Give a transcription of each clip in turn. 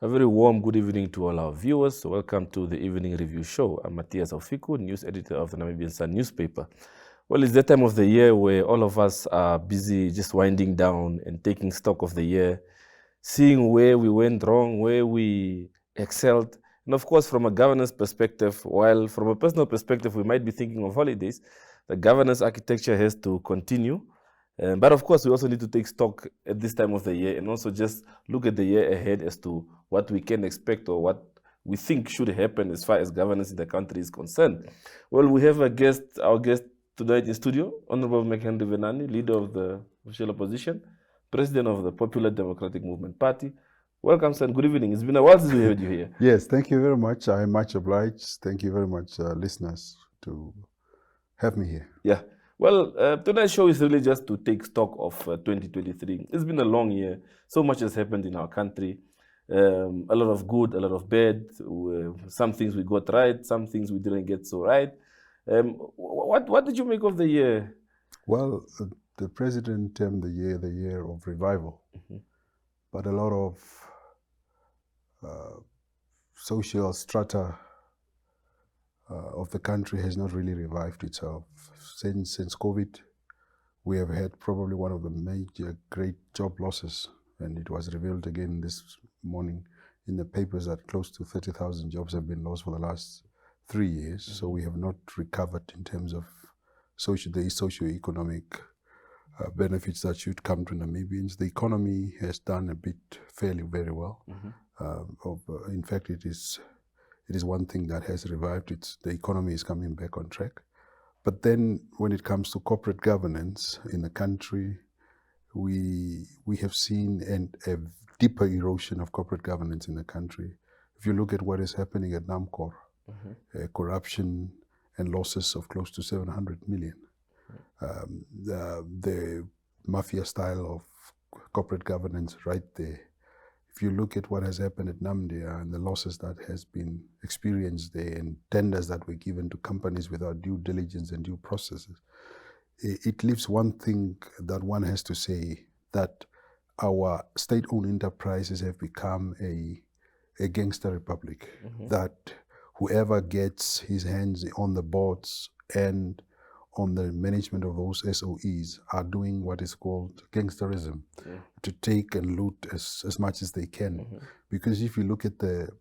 A very warm good evening to all our viewers. Welcome to the Evening Review Show. I'm Matthias Aufiku, news editor of the Namibian Sun newspaper. Well, it's that time of the year where all of us are busy just winding down and taking stock of the year, seeing where we went wrong, where we excelled. And of course, from a governance perspective, while from a personal perspective, we might be thinking of holidays, the governance architecture has to continue. But of course, we also need to take stock at this time of the year and also just look at the year ahead as to what we can expect or what we think should happen as far as governance in the country is concerned. Well, we have our guest tonight in studio, Honorable McHenry Venaani, leader of the official opposition, president of the Popular Democratic Movement Party. Welcome, sir. Good evening. It's been a while since we heard you here. Yes, thank you very much. I am much obliged. Thank you very much, listeners, to have me here. Yeah. Well, tonight's show is really just to take stock of 2023. It's been a long year. So much has happened in our country. A lot of good, a lot of bad. Some things we got right, some things we didn't get so right. What did you make of the year? Well, the president termed the year of revival. Mm-hmm. But a lot of social strata of the country has not really revived itself. Since COVID, we have had probably one of the major great job losses, and it was revealed again this morning in the papers that close to 30,000 jobs have been lost for the last 3 years. Mm-hmm. So we have not recovered in terms of the socio-economic benefits that should come to Namibians. The economy has done a bit fairly very well. Mm-hmm. In fact, it is one thing that has revived. The economy is coming back on track. But then when it comes to corporate governance in the country, we have seen a deeper erosion of corporate governance in the country. If you look at what is happening at NAMCOR, mm-hmm. Corruption and losses of close to 700 million. The mafia style of corporate governance right there. If you look at what has happened at Namibia and the losses that has been experienced there and tenders that were given to companies without due diligence and due processes, it leaves one thing that one has to say, that our state-owned enterprises have become a gangster republic, mm-hmm. that whoever gets his hands on the boards and on the management of those SOEs are doing what is called gangsterism, to take and loot as much as they can. Mm-hmm. Because if you look at the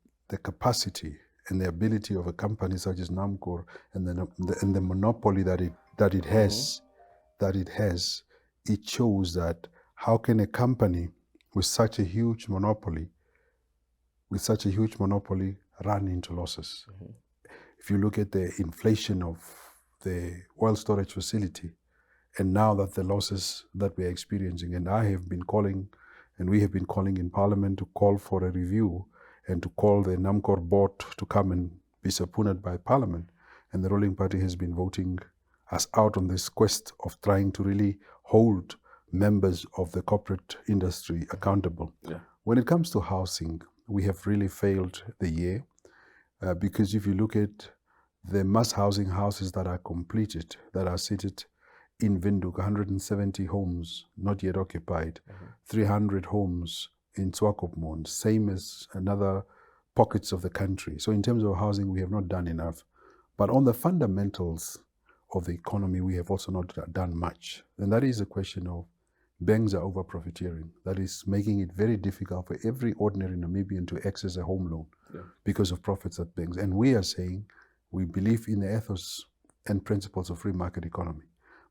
capacity and the ability of a company such as NAMCOR and the monopoly that it has, it shows that how can a company with such a huge monopoly run into losses? Mm-hmm. If you look at the inflation of the oil storage facility, and now that the losses that we are experiencing, and I have been calling, and we have been calling in Parliament to call for a review and to call the NAMCOR board to come and be subpoenaed by Parliament, and the ruling party has been voting us out on this quest of trying to really hold members of the corporate industry accountable. Yeah. When it comes to housing, we have really failed the year because if you look at the mass housing houses that are completed, that are seated in Windhoek, 170 homes not yet occupied, mm-hmm. 300 homes in Swakopmund, same as another pockets of the country. So in terms of housing, we have not done enough. But on the fundamentals of the economy, we have also not done much. And that is a question of banks are over-profiteering. That is making it very difficult for every ordinary Namibian to access a home loan because of profits at banks. And we are saying, we believe in the ethos and principles of free market economy,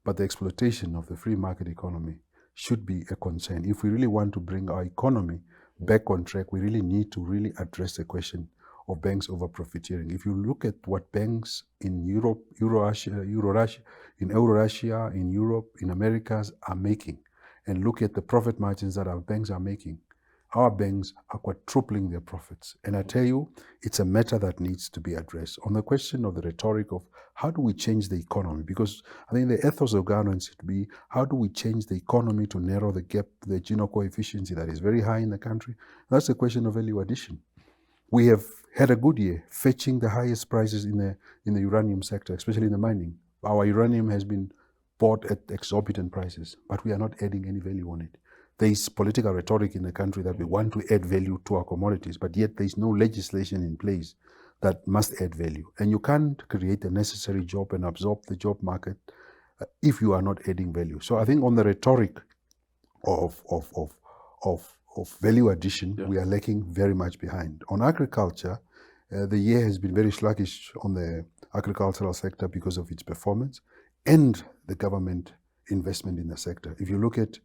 but the exploitation of the free market economy should be a concern. If we really want to bring our economy back on track, we really need to really address the question of banks over profiteering. If you look at what banks in Europe, Eurasia, in Europe, in Americas are making, and look at the profit margins that our banks are making, our banks are quadrupling their profits. And I tell you, it's a matter that needs to be addressed. On the question of the rhetoric of how do we change the economy? Because I think the ethos of governance should be, how do we change the economy to narrow the gap, the Gini coefficient that is very high in the country? That's a question of value addition. We have had a good year, fetching the highest prices in the uranium sector, especially in the mining. Our uranium has been bought at exorbitant prices, but we are not adding any value on it. There's political rhetoric in the country that we want to add value to our commodities, but yet there's no legislation in place that must add value. And you can't create the necessary job and absorb the job market if you are not adding value. So I think on the rhetoric of value addition, we are lacking very much behind. On agriculture, the year has been very sluggish on the agricultural sector because of its performance and the government investment in the sector. If you look at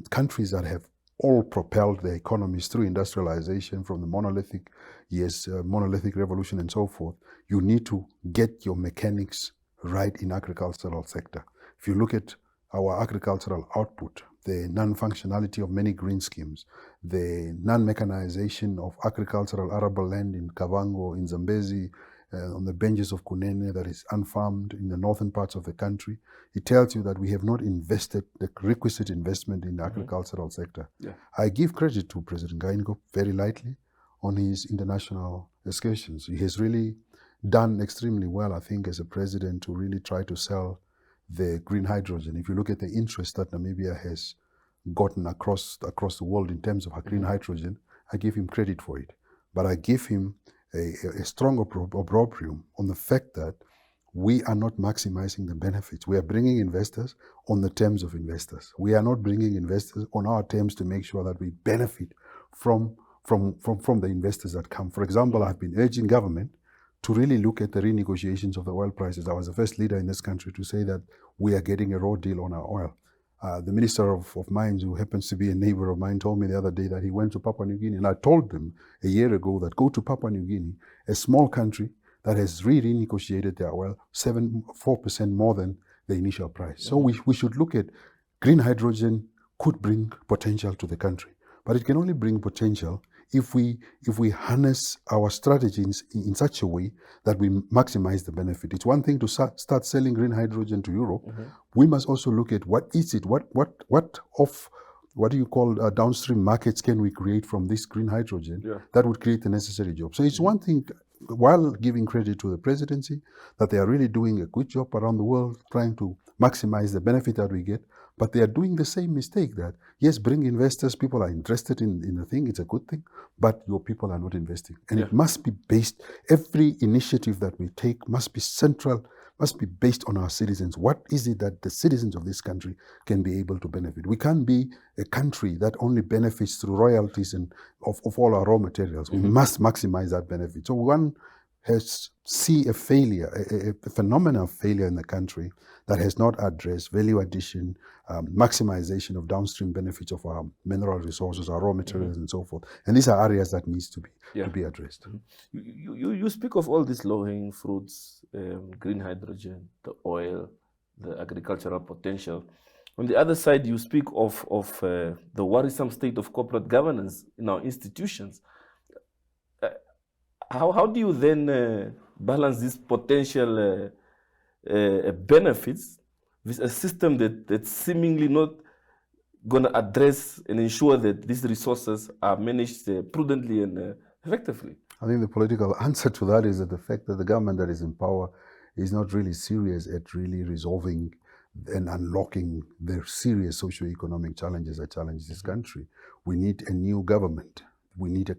countries that have all propelled their economies through industrialization from the monolithic revolution and so forth, you need to get your mechanics right in agricultural sector. If you look at our agricultural output, the non-functionality of many green schemes, the non-mechanization of agricultural arable land in Kavango, in Zambezi, on the benches of Kunene that is unfarmed in the northern parts of the country, it tells you that we have not invested the requisite investment in the agricultural sector. I give credit to President Gaingo very lightly on his international excursions. He has really done extremely well, I think, as a president to really try to sell the green hydrogen. If you look at the interest that Namibia has gotten across the world in terms of green hydrogen, I give him credit for it. But I give him a strong opprobrium on the fact that we are not maximizing the benefits. We are bringing investors on the terms of investors. We are not bringing investors on our terms to make sure that we benefit from the investors that come. For example, I've been urging government to really look at the renegotiations of the oil prices. I was the first leader in this country to say that we are getting a raw deal on our oil. The Minister of Mines, who happens to be a neighbor of mine, told me the other day that he went to Papua New Guinea. And I told them a year ago that go to Papua New Guinea, a small country that has renegotiated their oil 4% more than the initial price. So we should look at green hydrogen could bring potential to the country. But it can only bring potential if we harness our strategies in such a way that we maximize the benefit. It's one thing to start selling green hydrogen to Europe. We must also look at what is it, what do you call downstream markets can we create from this green hydrogen that would create the necessary jobs. So it's one thing, while giving credit to the presidency, that they are really doing a good job around the world, trying to maximize the benefit that we get, but they are doing the same mistake that, yes, bring investors, people are interested in the thing, it's a good thing, but your people are not investing. And it must be based, every initiative that we take must be central, must be based on our citizens. What is it that the citizens of this country can be able to benefit? We can't be a country that only benefits through royalties and of all our raw materials. We must maximize that benefit. So one has see a failure, a phenomenal failure in the country that has not addressed value addition, maximization of downstream benefits of our mineral resources, our raw materials, and so forth. And these are areas that needs to be addressed. You speak of all these low-hanging fruits, green hydrogen, the oil, the agricultural potential. On the other side, you speak of the worrisome state of corporate governance in our institutions. How do you then balance these potential benefits with a system that's seemingly not going to address and ensure that these resources are managed prudently and effectively? I think the political answer to that is that the fact that the government that is in power is not really serious at really resolving and unlocking the serious socio-economic challenges that challenge this country. We need a new government. We need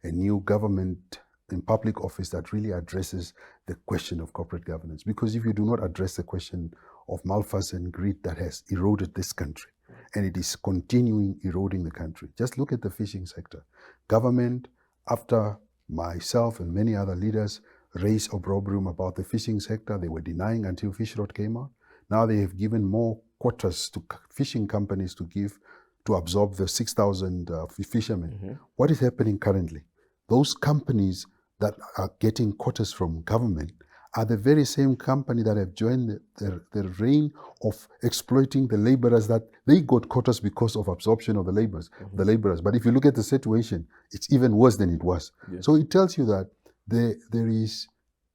a new government in public office that really addresses the question of corporate governance. Because if you do not address the question of malfeasance and greed that has eroded this country, and it is continuing eroding the country. Just look at the fishing sector. Government, after myself and many other leaders raised opprobrium about the fishing sector, they were denying until Fish Road came out. Now they have given more quotas to fishing companies to absorb the 6,000 fishermen. What is happening currently? Those companies that are getting quotas from government are the very same company that have joined the reign of exploiting the laborers that they got quotas because of absorption of the laborers. But if you look at the situation, it's even worse than it was. So it tells you that there is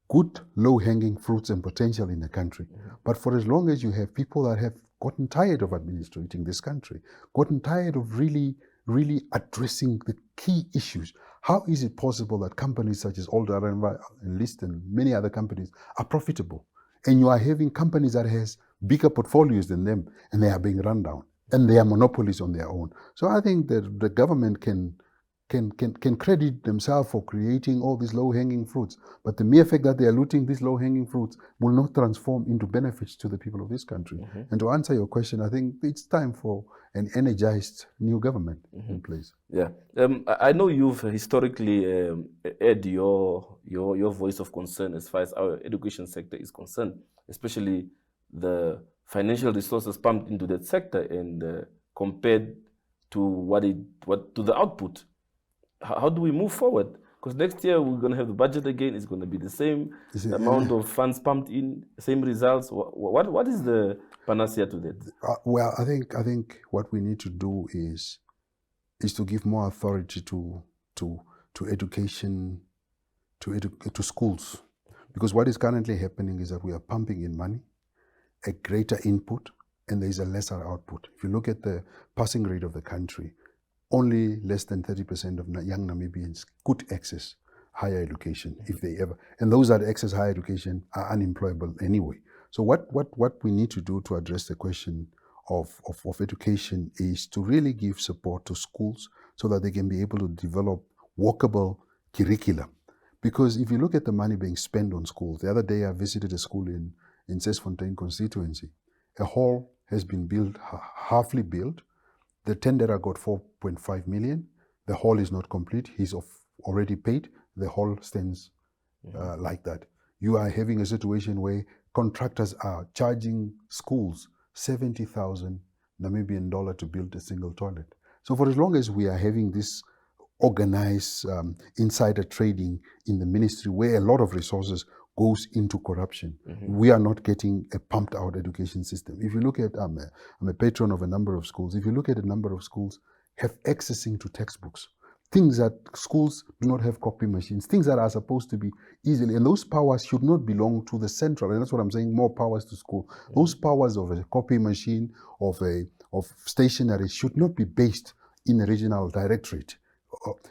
good low-hanging fruits and potential in the country. But for as long as you have people that have gotten tired of administrating this country, gotten tired of really addressing the key issues. How is it possible that companies such as Alder and List and many other companies are profitable? And you are having companies that has bigger portfolios than them and they are being run down. and they are monopolies on their own. So I think that the government can credit themselves for creating all these low-hanging fruits. But the mere fact that they are looting these low-hanging fruits will not transform into benefits to the people of this country. And to answer your question, I think it's time for an energized new government in place. Yeah, I know you've historically aired your voice of concern as far as our education sector is concerned, especially the financial resources pumped into that sector and compared to to the output. How do we move forward? Because next year we're going to have the budget again. It's going to be the same amount of funds pumped in, same results. What is the panacea to that? Well, I think what we need to do is to give more authority to education, to schools, because what is currently happening is that we are pumping in money, a greater input, and there is a lesser output. If you look at the passing rate of the country, only less than 30% of young Namibians could access higher education if they ever, and those that access higher education are unemployable anyway. So what we need to do to address the question of education is to really give support to schools so that they can be able to develop workable curriculum. Because if you look at the money being spent on schools, the other day I visited a school in Sesfontein constituency. A hall has been built, halfly built. The tenderer got 4.5 million. The hall is not complete. He's already paid. The hall stands like that. You are having a situation where contractors are charging schools 70,000 Namibian dollar to build a single toilet. So for as long as we are having this organized insider trading in the ministry where a lot of resources goes into corruption, we are not getting a pumped out education system. If you look at, I'm a patron of a number of schools. If you look at a number of schools have accessing to textbooks, things that schools do not have copy machines, things that are supposed to be easily, and those powers should not belong to the central, and that's what I'm saying, more powers to school. Those powers of a copy machine, of stationery should not be based in a regional directorate.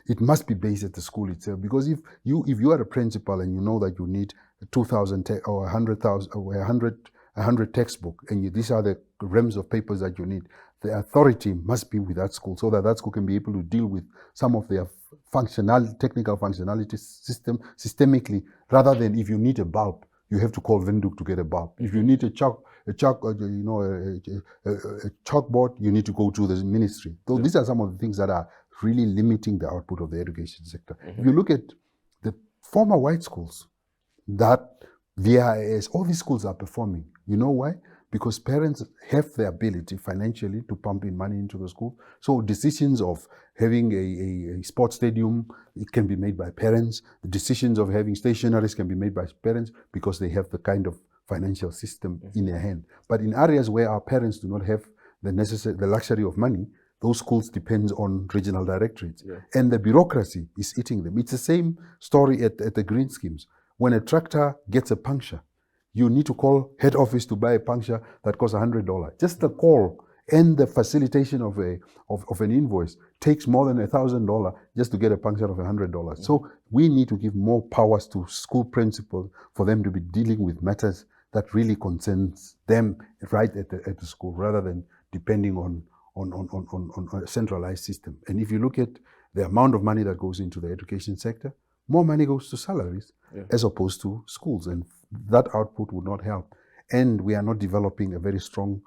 It must be based at the school itself, because if you are a principal and you know that you need 2,000 or 100,000 or 100 textbook, and these are the reams of papers that you need, the authority must be with that school so that that school can be able to deal with some of their technical functionality systemically, rather than if you need a bulb, you have to call Windhoek to get a bulb. If you need a chalkboard, you need to go to the ministry. So these are some of the things that are really limiting the output of the education sector. If you look at the former white schools, that VIS, all these schools are performing. You know why? Because parents have the ability financially to pump in money into the school. So decisions of having a sports stadium, it can be made by parents. The decisions of having stationaries can be made by parents because they have the kind of financial system in their hand. But in areas where our parents do not have the luxury of money, those schools depend on regional directorates. And the bureaucracy is eating them. It's the same story at the green schemes. When a tractor gets a puncture, you need to call head office to buy a puncture that costs $100. Just the call and the facilitation of an invoice takes more than $1,000 just to get a puncture of $100. So we need to give more powers to school principals for them to be dealing with matters that really concerns them right at the school, rather than depending on a centralized system. And if you look at the amount of money that goes into the education sector, more money goes to salaries as opposed to schools, and that output would not help. And we are not developing a very strong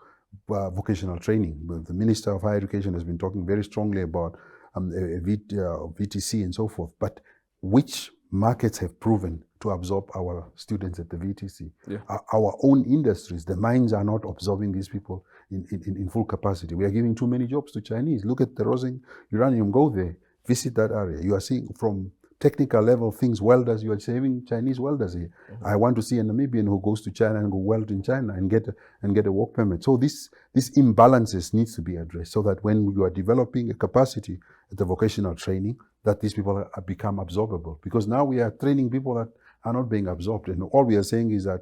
vocational training. The Minister of Higher Education has been talking very strongly about VTC and so forth, but which markets have proven to absorb our students at the VTC? Our own industries, the mines are not absorbing these people in full capacity. We are giving too many jobs to Chinese. Look at the Rosing Uranium, go there, visit that area. You are seeing from technical level things, welders, you are saving Chinese welders here. I want to see a Namibian who goes to China and go weld in China and get a work permit. So these imbalances needs to be addressed, so that when you are developing a capacity at the vocational training, that these people become absorbable. Because now we are training people that are not being absorbed, and all we are saying is that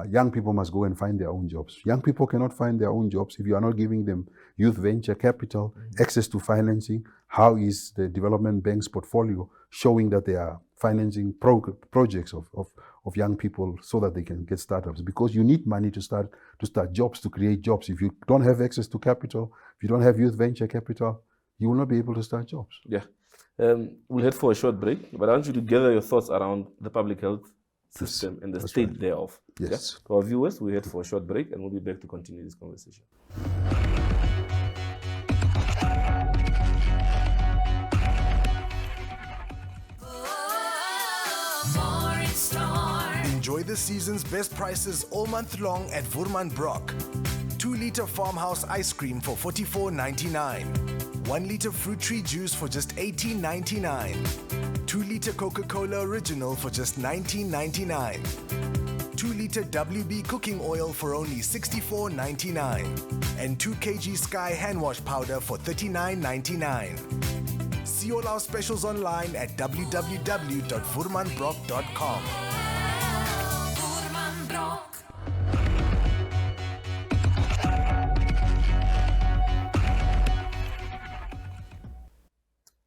young people must go and find their own jobs. Young people cannot find their own jobs if you are not giving them youth venture capital, access to financing. How is the development bank's portfolio showing that they are financing projects of young people so that they can get startups, because you need money to start jobs, to create jobs. If you don't have access to capital, if you don't have youth venture capital, you will not be able to start jobs. Yeah. We'll head for a short break, but I want you to gather your thoughts around the public health system and the state thereof. Yes. Yeah? To our viewers, we head for a short break and we'll be back to continue this conversation. Enjoy the season's best prices all month long at Woermann Brock. 2-liter farmhouse ice cream for $44.99. 1-liter fruit tree juice for just $18.99. 2-liter Coca-Cola Original for just $19.99. 2-liter WB cooking oil for only $64.99. And 2 kg Sky hand wash powder for $39.99. See all our specials online at www.woermannbrock.com.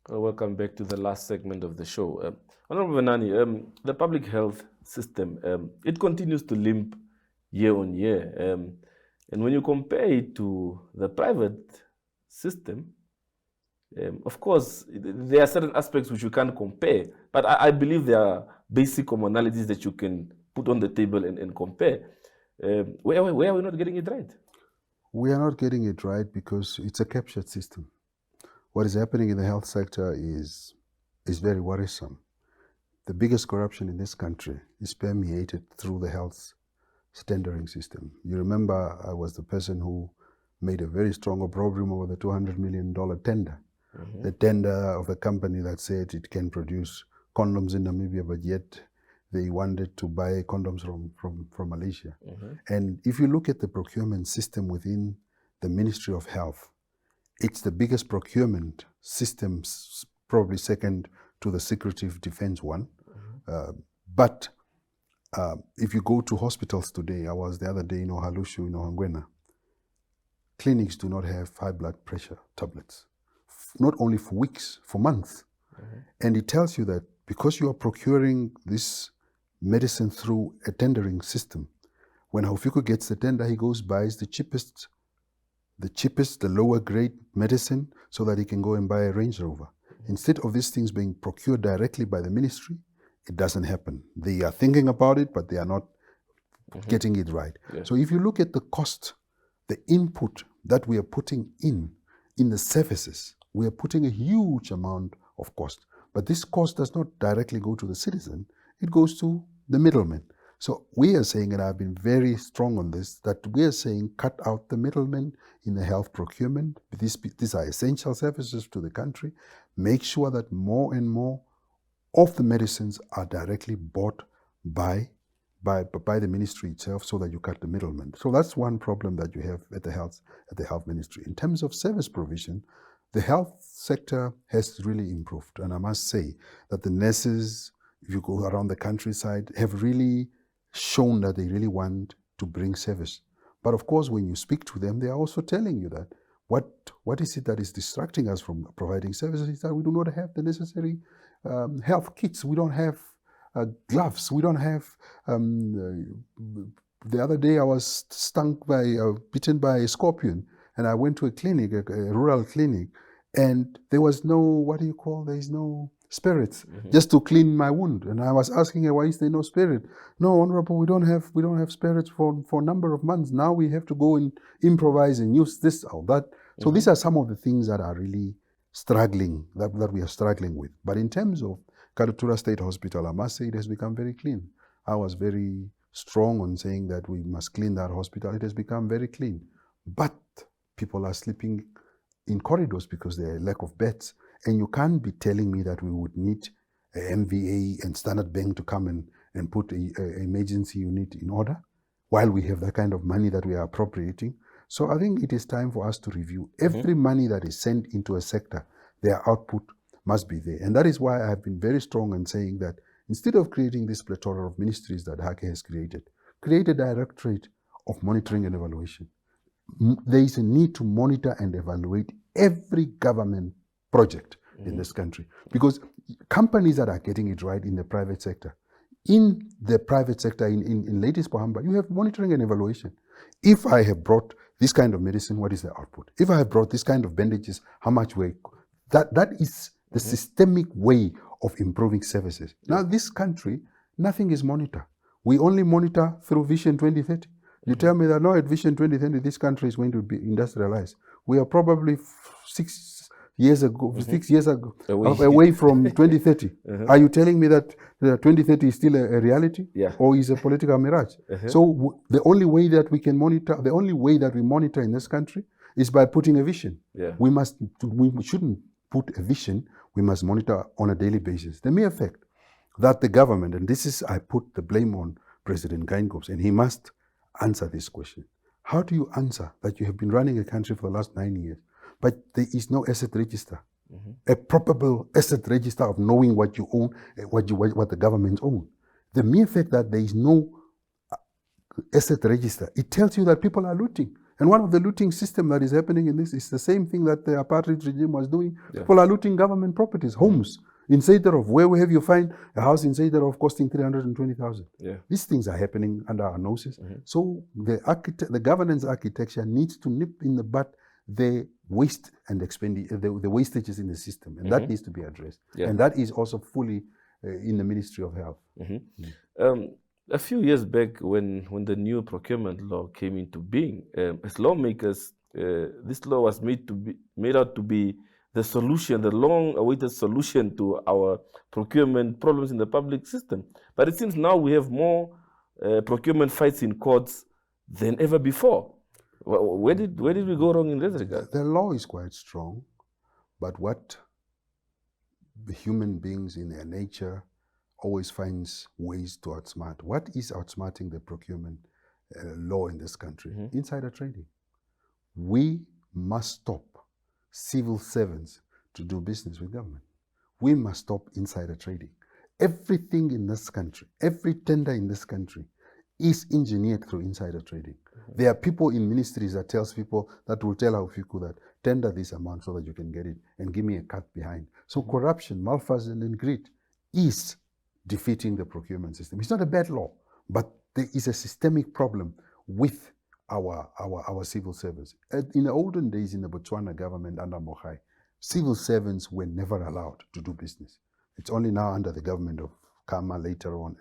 Welcome back to the last segment of the show. Honorable Venaani, the public health system, it continues to limp year on year. And when you compare it to the private system, of course, there are certain aspects which you can't compare, but I believe there are basic commonalities that you can put on the table and compare. Where are we not getting it right? We are not getting it right because it's a captured system. What is happening in the health sector is very worrisome. The biggest corruption in this country is permeated through the health tendering system. You remember I was the person who made a very strong opprobrium over the $200 million tender. Mm-hmm. The tender of a company that said it can produce condoms in Namibia, but yet they wanted to buy condoms from Malaysia. Mm-hmm. And if you look at the procurement system within the Ministry of Health, it's the biggest procurement system, probably second to the Secretive Defense one. Mm-hmm. But if you go to hospitals today, I was the other day in Ohalushu, in Ohangwena, clinics do not have high blood pressure tablets, not only for weeks, for months. Mm-hmm. And it tells you that because you are procuring this medicine through a tendering system, when Haufiku gets the tender, he goes buys the cheapest, the lower grade medicine so that he can go and buy a Range Rover. Mm-hmm. Instead of these things being procured directly by the ministry, it doesn't happen. They are thinking about it, but they are not mm-hmm. getting it right. Yeah. So if you look at the cost, the input that we are putting in the services, we are putting a huge amount of cost. But this cost does not directly go to the citizen, it goes to the middleman. So we are saying, and I've been very strong on this, that we are saying cut out the middlemen in the health procurement. These are essential services to the country. Make sure that more and more of the medicines are directly bought by the ministry itself, so that you cut the middleman. So that's one problem that you have at the health ministry. In terms of service provision, the health sector has really improved. And I must say that the nurses, if you go around the countryside, have really shown that they really want to bring service. But of course, when you speak to them, they are also telling you that what is it that is distracting us from providing services is that we do not have the necessary health kits. We don't have gloves. We don't have... the other day I was bitten by a scorpion, and I went to a clinic, a rural clinic, and there was no, there is no spirits, mm-hmm. just to clean my wound. And I was asking her, why is there no spirit? No, Honorable, we don't have spirits for a number of months. Now we have to go and improvise and use this or that. So mm-hmm. these are some of the things that are really struggling, that we are struggling with. But in terms of Katutura State Hospital, I must say it has become very clean. I was very strong on saying that we must clean that hospital. It has become very clean. But people are sleeping in corridors because there are lack of beds. And you can't be telling me that we would need a MVA and Standard Bank to come and put an emergency unit in order while we have that kind of money that we are appropriating. So I think it is time for us to review every money that is sent into a sector. Their output must be there. And that is why I have been very strong in saying that instead of creating this plethora of ministries that Hake has created, create a directorate of monitoring and evaluation. There is a need to monitor and evaluate every government project in this country. Because companies that are getting it right in the private sector. In the private sector, in latest Pohamba, you have monitoring and evaluation. If I have brought this kind of medicine, what is the output? If I have brought this kind of bandages, how much weight? That is the systemic way of improving services. Now, this country, nothing is monitored. We only monitor through Vision 2030. You tell me that no, at Vision 2030, this country is going to be industrialized. We are probably 6 years ago, 6 years ago, away from 2030. Are you telling me that 2030 is still a reality? Yeah. Or is a political mirage? So the only way that we can monitor, the only way that we monitor in this country is by putting a vision. Yeah. We shouldn't put a vision, we must monitor on a daily basis. The mere fact that the government, and this is, I put the blame on President Geingob, and he must answer this question. How do you answer that you have been running a country for the last 9 years, but there is no asset register, a probable asset register of knowing what you own, what the government owns? The mere fact that there is no asset register, it tells you that people are looting. And one of the looting system that is happening in this is the same thing that the apartheid regime was doing. Yeah. People are looting government properties, homes. In Seiderov, where have you find a house in Seiderov costing 320,000? Yeah. These things are happening under our noses. So the governance architecture needs to nip in the bud the waste and expenditure, the wastages in the system, and that needs to be addressed. Yeah. And that is also fully in the Ministry of Health. A few years back, when the new procurement law came into being, as lawmakers, this law was made out to be the solution, the long-awaited solution to our procurement problems in the public system. But it seems now we have more procurement fights in courts than ever before. Where did we go wrong in this regard? The law is quite strong, but what the human beings in their nature always finds ways to outsmart. What is outsmarting the procurement law in this country? Insider trading. We must stop civil servants to do business with government. We must stop insider trading. Everything in this country, every tender in this country is engineered through insider trading. There are people in ministries that tells people, that will tell our people that tender this amount so that you can get it and give me a cut behind. So corruption, malfeasance, and greed is defeating the procurement system. It's not a bad law, but there is a systemic problem with our civil servants. In the olden days in the Botswana government under Mogai, civil servants were never allowed to do business. It's only now under the government of Kama, later on,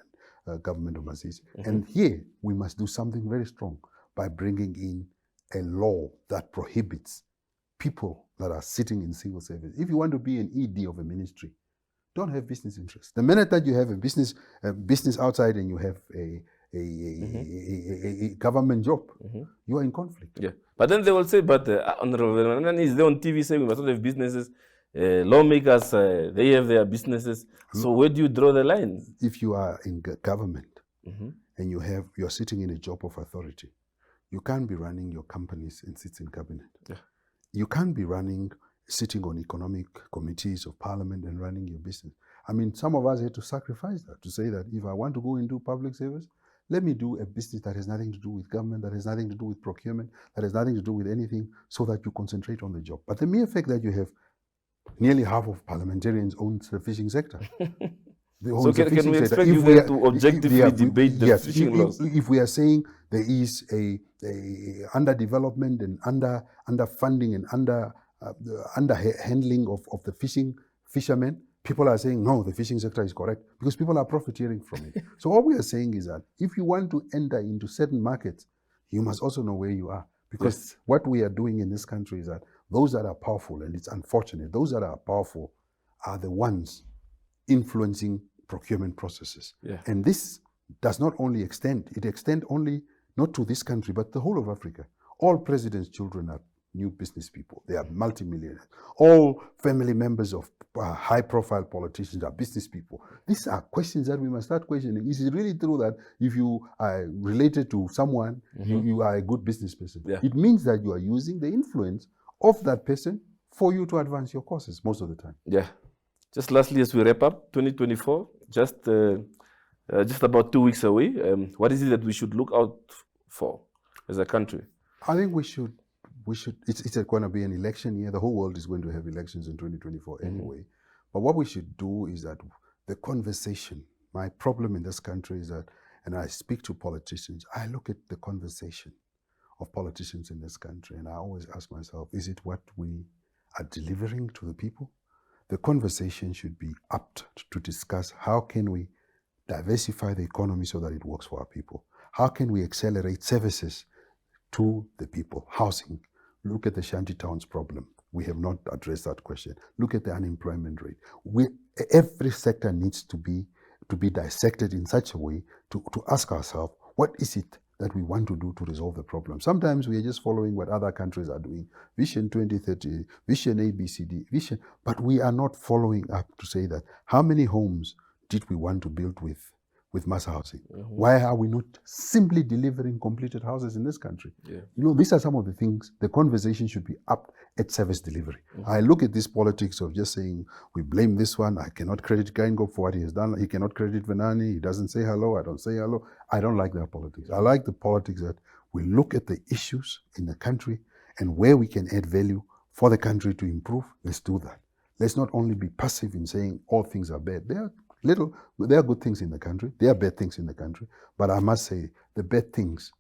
government of Masisi. And here we must do something very strong by bringing in a law that prohibits people that are sitting in civil service. If you want to be an ED of a ministry, don't have business interests. The minute that you have a business outside and you have a government job, you are in conflict. Yeah, but then they will say, but Honorable Venaani is there on TV saying we must not have businesses. Lawmakers, they have their businesses. So where do you draw the line? If you are in government and you're sitting in a job of authority, you can't be running your companies and sit in cabinet. Yeah. You can't be sitting on economic committees of parliament and running your business. I mean, some of us had to sacrifice that, to say that if I want to go and do public service, let me do a business that has nothing to do with government, that has nothing to do with procurement, that has nothing to do with anything, so that you concentrate on the job. But the mere fact that you have nearly half of parliamentarians own the fishing sector. So can we expect you there to objectively debate the fishing laws? If we are saying there is a underdevelopment and underfunding and under-handling of the fishermen, people are saying, no, the fishing sector is correct, because people are profiteering from it. So all we are saying is that if you want to enter into certain markets, you must also know where you are. Because what we are doing in this country is that those that are powerful, and it's unfortunate, those that are powerful are the ones influencing procurement processes. Yeah. And this does not only extend only not to this country, but the whole of Africa. All presidents' children are new business people. They are multimillionaires. All family members of high-profile politicians are business people. These are questions that we must start questioning. Is it really true that if you are related to someone, you are a good business person? Yeah. It means that you are using the influence of that person for you to advance your causes most of the time. Yeah. Just lastly, as we wrap up, 2024, just about 2 weeks away, what is it that we should look out for as a country? I think we should, it's going to be an election year. The whole world is going to have elections in 2024 anyway. But what we should do is that the conversation, my problem in this country is that, and I speak to politicians, I look at the conversation of politicians in this country, and I always ask myself, is it what we are delivering to the people? The conversation should be apt to discuss how can we diversify the economy so that it works for our people? How can we accelerate services to the people? Housing. Look at the shanty towns problem. We have not addressed that question. Look at the unemployment rate. Every sector needs to be dissected in such a way to ask ourselves, what is it that we want to do to resolve the problem? Sometimes we are just following what other countries are doing. Vision 2030, Vision ABCD, Vision, but we are not following up to say that how many homes did we want to build with mass housing? Why are we not simply delivering completed houses in this country? Yeah. You know, these are some of the things, the conversation should be up at service delivery. I look at this politics of just saying, we blame this one, I cannot credit Geingob for what he has done, he cannot credit Venaani, he doesn't say hello, I don't say hello. I don't like that politics. I like the politics that we look at the issues in the country and where we can add value for the country to improve, let's do that. Let's not only be passive in saying all things are bad. There are good things in the country, there are bad things in the country, but I must say the bad things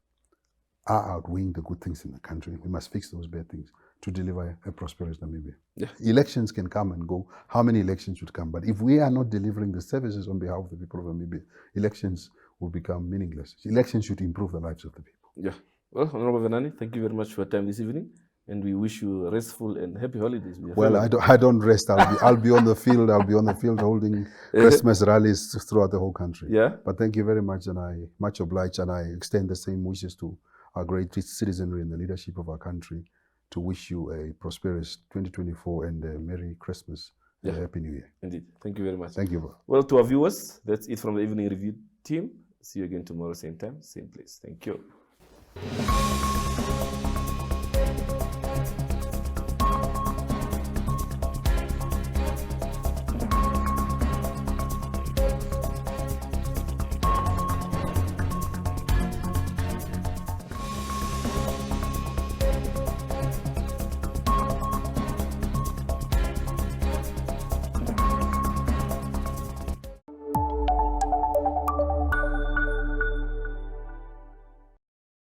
are outweighing the good things in the country. We must fix those bad things to deliver a prosperous Namibia. Yeah. Elections can come and go. How many elections should come? But if we are not delivering the services on behalf of the people of Namibia, elections will become meaningless. Elections should improve the lives of the people. Yeah. Well, Honorable Venaani, thank you very much for your time this evening. And we wish you restful and happy holidays. Well, I don't rest. I'll be on the field. I'll be on the field holding Christmas rallies throughout the whole country. Yeah. But thank you very much, and I much obliged, and I extend the same wishes to our great citizenry and the leadership of our country to wish you a prosperous 2024 and a Merry Christmas and a Happy New Year. Indeed. Thank you very much. Thank you, bro. Well, to our viewers, that's it from the Evening Review team. See you again tomorrow, same time, same place. Thank you.